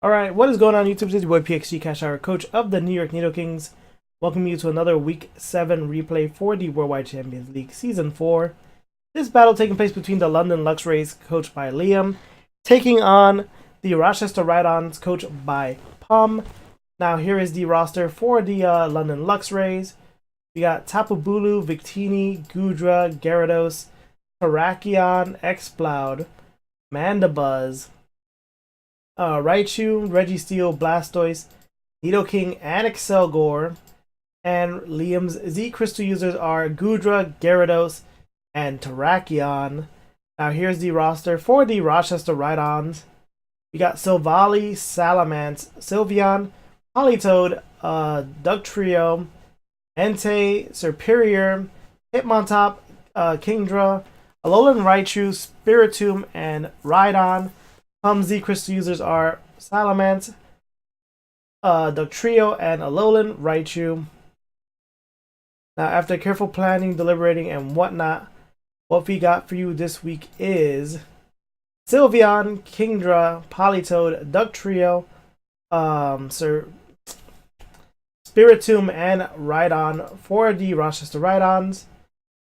Alright, what is going on YouTube? This is your boy PXG Cash Hour, coach of the New York Nido Kings. Welcome you to another Week 7 replay for the Worldwide Champions League Season 4. This battle taking place between the London Luxrays, coached by Liam, taking on the Rochester Rhydons, coached by Pumm. Now here is the roster for the London Luxrays. We got Tapu Bulu, Victini, Gudra, Gyarados, Terrakion, Exploud, Mandibuzz, Raichu, Registeel, Blastoise, Nidoking, and Excelgor. And Liam's Z Crystal users are Gudra, Gyarados, and Terrakion. Now here's the roster for the Rochester Rhydons. We got Silvally, Salamence, Sylveon, Politoed, Dugtrio, Entei, Serperior, Hitmontop, Kingdra, Alolan Raichu, Spiritomb, and Rhydon. Pumm Z Crystal users are Salamence, Dugtrio, and Alolan Raichu. Now, after careful planning, deliberating, and whatnot, what we got for you this week is Sylveon, Kingdra, Politoed, Dugtrio, Spiritomb, and Rhydon for the Rochester Rhydons.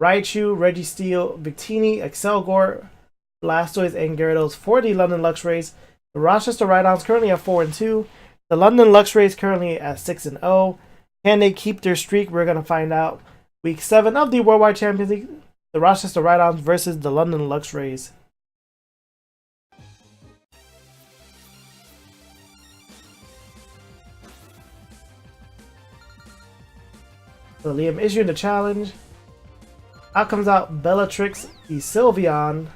Raichu, Registeel, Victini, Excelgor, Blastoise, and Gyarados for the London Luxrays. The Rochester Rhydons currently at 4-2. The London Luxrays currently at 6-0. Can they keep their streak? We're going to find out. Week 7 of the Worldwide Champions League. The Rochester Rhydons versus the London Luxrays. So Liam issuing the challenge. Out comes out Bellatrix, the Sylveon.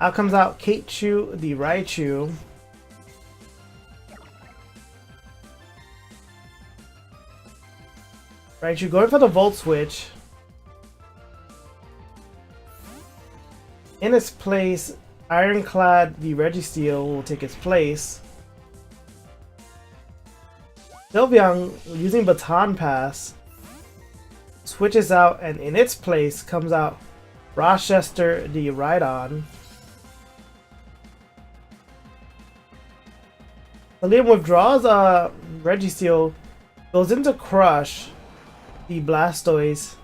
Out comes out Katechu, the Raichu. Raichu going for the Volt Switch. In its place, Ironclad, the Registeel, will take its place. Sylveon, using Baton Pass, switches out, and in its place comes out Rochester, the Rhydon. Liam withdraws Registeel, goes into Crush, the Blastoise.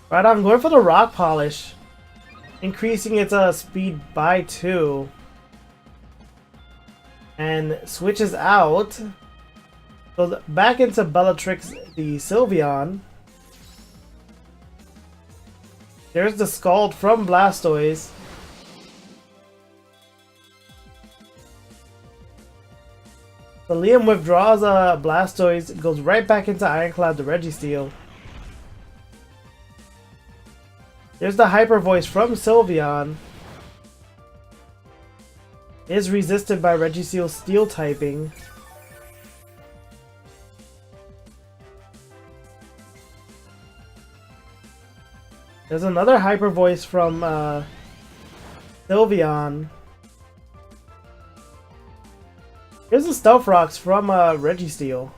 Rhydon going for the Rock Polish, increasing its speed by 2. And switches out. Goes back into Bellatrix, the Sylveon. There's the Scald from Blastoise. So Liam withdraws Blastoise, goes right back into Ironclad, the Registeel. There's the Hyper Voice from Sylveon. Is resisted by Registeel's Steel typing. There's another Hyper Voice from Sylveon. Here's the Stealth Rocks from Registeel.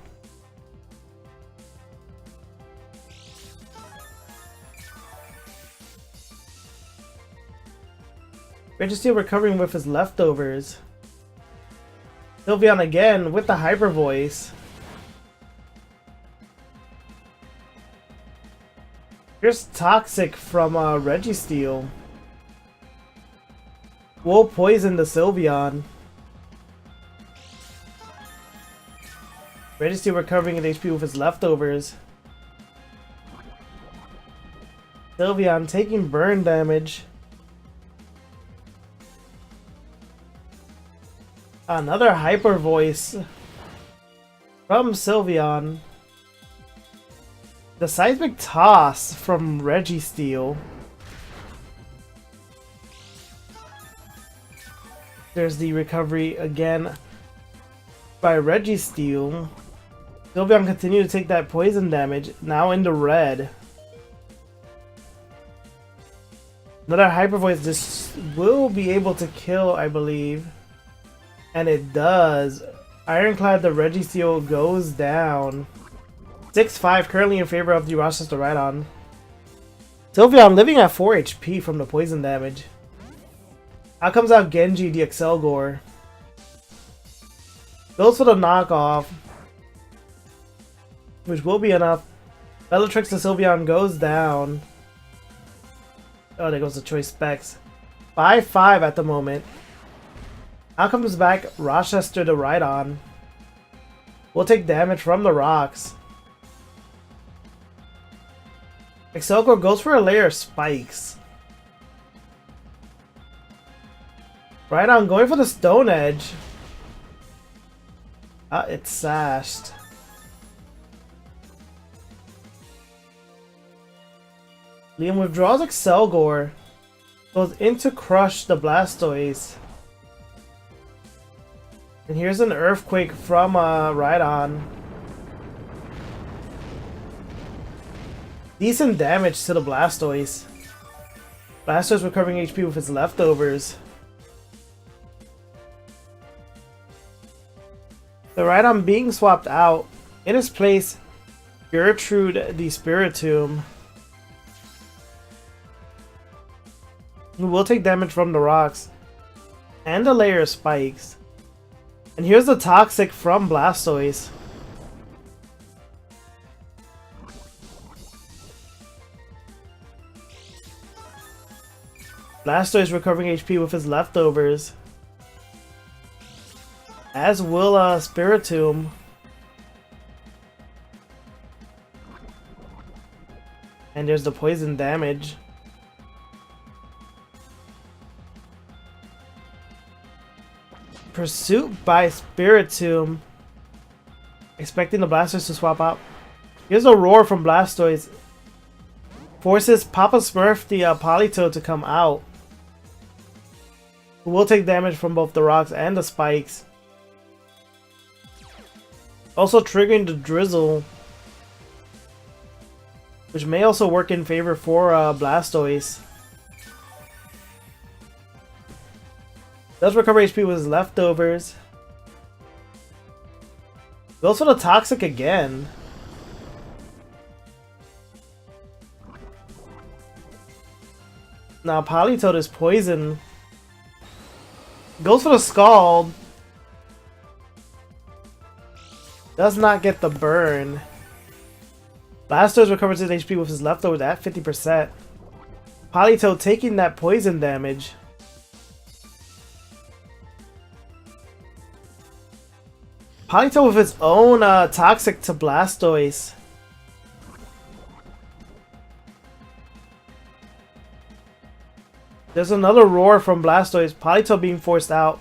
Registeel recovering with his leftovers. Sylveon again with the Hyper Voice. Here's Toxic from Registeel. Will poison the Sylveon. Registeel recovering in HP with his leftovers. Sylveon taking burn damage. Another Hyper Voice from Sylveon. The Seismic Toss from Registeel. There's the recovery again by Registeel. Sylveon continued to take that poison damage, now into red. Another Hyper Voice. This will be able to kill, I believe. And it does. Ironclad, the Registeel, goes down. 6-5 currently in favor of the Rochester Rhydon. Sylveon living at 4 HP from the poison damage. Out comes out Genji the Excelgor. Goes for the knockoff, which will be enough. Bellatrix the Sylveon goes down. Oh, there goes the choice specs. 5-5 at the moment. Out comes back Rochester the Rhydon. We'll take damage from the rocks. Excelgor goes for a layer of spikes. Rhydon going for the Stone Edge. It's sashed. Liam withdraws Excelgor. Goes into crush the Blastoise. And here's an Earthquake from Rhydon. Decent damage to the Blastoise. Blastoise recovering HP with its leftovers. The Rhydon being swapped out. In its place, Gertrude the Spiritomb. Who will take damage from the rocks. And a layer of spikes. And here's the Toxic from Blastoise. Blastoise recovering HP with his leftovers. As will Spiritomb. And there's the poison damage. Pursuit by Spiritomb. Expecting the Blastoise to swap out. Here's a Roar from Blastoise. Forces Papa Smurf the Politoed to come out. Who will take damage from both the rocks and the spikes. Also triggering the Drizzle. Which may also work in favor for Blastoise. Does recover HP with his leftovers. Goes for the Toxic again. Now Politoed is poison. Goes for the Scald. Does not get the burn. Blastoise recovers his HP with his leftovers at 50%. Politoed taking that poison damage. Politoed with its own Toxic to Blastoise. There's another Roar from Blastoise. Politoed being forced out.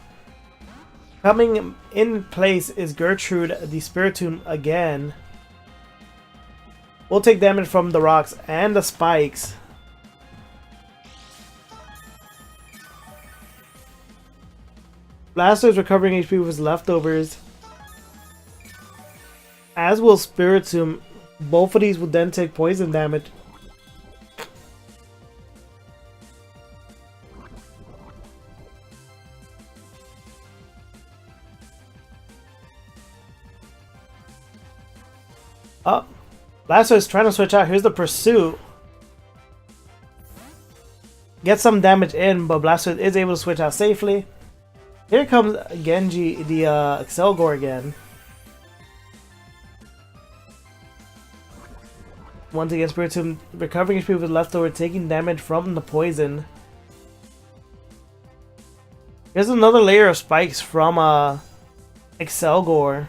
Coming in place is Gertrude the Spiritomb again. We'll take damage from the rocks and the spikes. Blastoise recovering HP with his leftovers. As will Spiritomb. Both of these will then take poison damage. Oh, Blastoise is trying to switch out. Here's the Pursuit. Get some damage in, but Blastoise is able to switch out safely. Here comes Genji, the Excelgor again. Once again, Spiritomb recovering HP with leftover, taking damage from the poison. Here's another layer of spikes from Excelgor.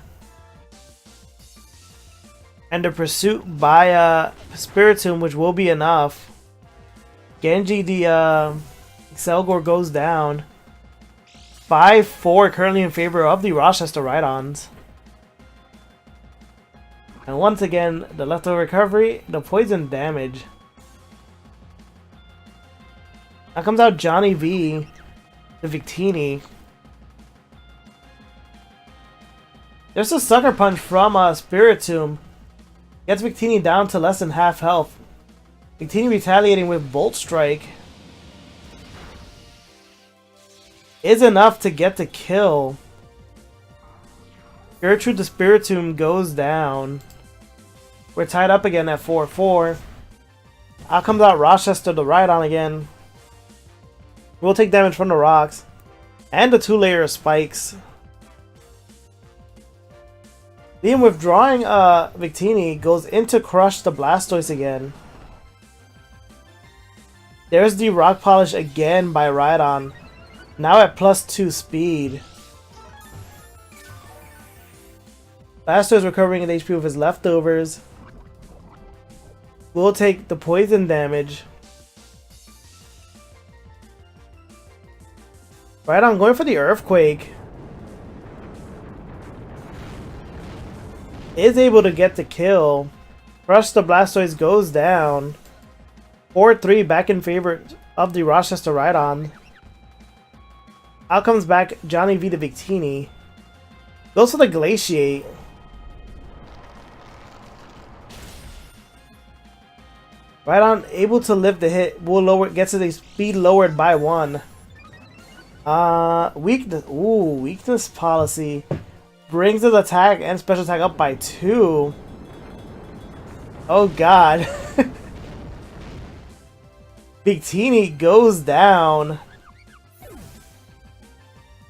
And the Pursuit by Spiritomb, which will be enough. Genji, the Excelgor goes down. 5-4 currently in favor of the Rochester Rhydons. And once again, the leftover recovery, the poison damage. Now comes out Johnny V, the Victini. There's a Sucker Punch from Spiritomb. Gets Victini down to less than half health. Victini retaliating with Volt Strike. Is enough to get the kill. Gertrude the Spiritomb goes down. We're tied up again at 4-4. Out comes out Rochester the Rhydon again. We'll take damage from the rocks and the 2-layer spikes. Liam withdrawing Victini goes into crush the Blastoise again. There's the Rock Polish again by Rhydon. Now at +2 speed. Blastoise recovering in HP with his leftovers. We'll take the poison damage. Rhydon going for the Earthquake. Is able to get the kill. Crush the Blastoise goes down. 4-3 back in favor of the Rochester Rhydon. Out comes back Johnny V the Victini. Goes for the Glaciate. Rhydon able to lift the hit. Will lower, gets his speed lowered by 1. Weakness. Ooh, weakness policy. Brings his attack and special attack up by 2. Oh god. Victini goes down.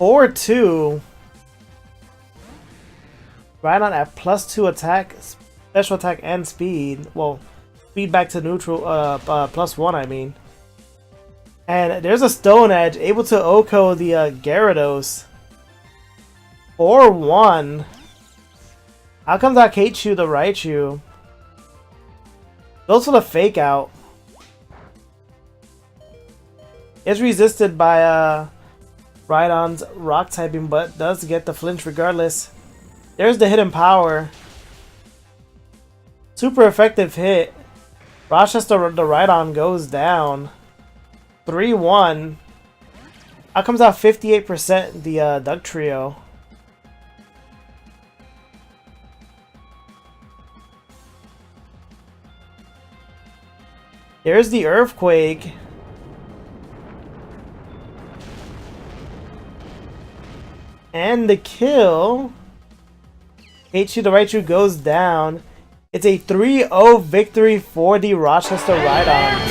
4-2. Rhydon at +2 attack, special attack, and speed. Well, speed back to neutral, +1 I mean. And there's a Stone Edge, able to OHKO the Gyarados. 4-1. Out comes out Keichu the Raichu. Goes for the Fake Out. Is resisted by Rhydon's Rock typing, but does get the flinch regardless. There's the Hidden Power. Super effective hit. Rochester the Rhydon goes down. 3-1. Out comes out 58% the Duck Trio. There's the Earthquake. And the kill. Keichu the Raichu goes down. It's a 3-0 victory for the Rochester Rhydon.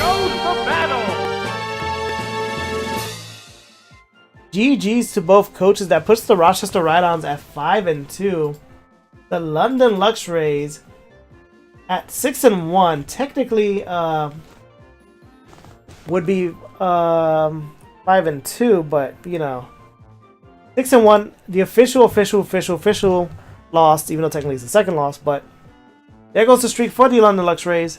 GG's to both coaches. That puts the Rochester Rhydons at 5-2. The London Luxrays at 6-1. Technically, would be 5-2, but you know, 6-1. The official loss, even though technically it's the second loss. But there goes the streak for the London Luxrays.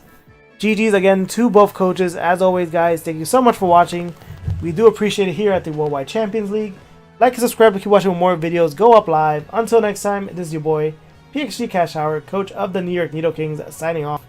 GG's again to both coaches. As always, guys, thank you so much for watching. We do appreciate it here at the Worldwide Champions League. Like and subscribe to keep watching more videos. Go up live. Until next time, this is your boy, PXG Cash Howard, coach of the New York Nido Kings, signing off.